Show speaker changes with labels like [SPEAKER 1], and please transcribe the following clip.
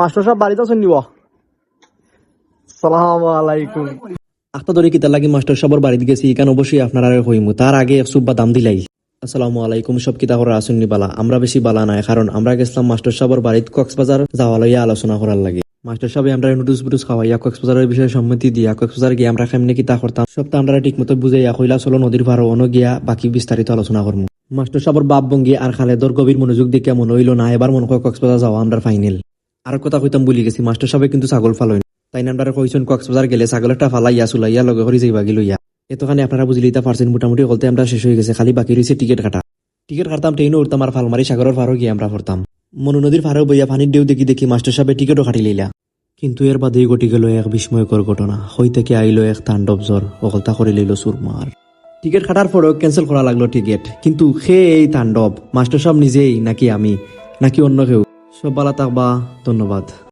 [SPEAKER 1] Master সাহেব বাড়িতে আছেন নিব? সালাম আলাইকুম।
[SPEAKER 2] আখতা ধরে কিতা লাগি মাস্টার সাহেবের বাড়িতে গেছি এখানে অবশ্যই আপনারা হইমু তার আগে এক সুব্বা দাম দিলাই। আসসালামু আলাইকুম, সব কিতা করে আসুননি বালা? আমরা বেশি বালা নাই, কারণ আমরা গেছিলাম মাস্টার সাহেবের বাড়িতে কক্সবাজার যাওয়া লইয়া আলোচনা করার লাগে। মাস্টার সাহেব আমরা নুডলস বুডুস খাওয়াইয়া কক্সবাজারের বিষয়ে সম্মতি দিয়া কক্সবাজার গিয়ে আমরা কেমনে কিতা করতাম সবটা আমরা ঠিক মতো বুঝাইয়া কইলা চলো নদীর পার অন গিয়া বাকি বিস্তারিত আলোচনা করবো। মাস্টার সাহেবের বাপ ভঙ্গি আর খালেদর গভীর মনোযোগ দেখে মনে হইল না এবার মনে হয় কক্সবাজার যাওয়া আমরা ফাইনাল। আর কথা কইতাম বলি গেছি, মাস্টার সাহেব কিন্তু ছাগল ফালইন, তাই না আমরা কইছেন কক্সবাজার গেলে ছাগল একটা ফালাইয়া চুলাইয়া লগে করে যাইবা গিলইয়া। এতখানি আপনারা বুঝলিতা পারছেন, মোটামুটি বলতে আমরা শেষ হয়ে গেছে, খালি বাকি রয়েছে টিকিট কাটা। টিকিট কাটতাম ট্রেনে উঠতাম আর ফালমারি সাগরের ফারও গিয়ে আমরা পড়তাম। মনু নদীর ফারও বইয়া পানির ঢেউ দেখি দেখি মাস্টার সাহেব টিকিটও কাটি লইলা। কিন্তু এর বাদেই ঘটি গেল এক বিস্ময়কর ঘটনা। হই থেকে আইলো এক তাণ্ডব জ্বর, অকলতা করে লইল সুরমার। টিকিট কাটার পরেও ক্যান্সেল করা লাগলো টিকিট, কিন্তু সে এই তাণ্ডব মাস্টার সাহেব নিজেই নাকি আমি নাকি অন্য কেউ? সব ভালো থাকবা, ধন্যবাদ।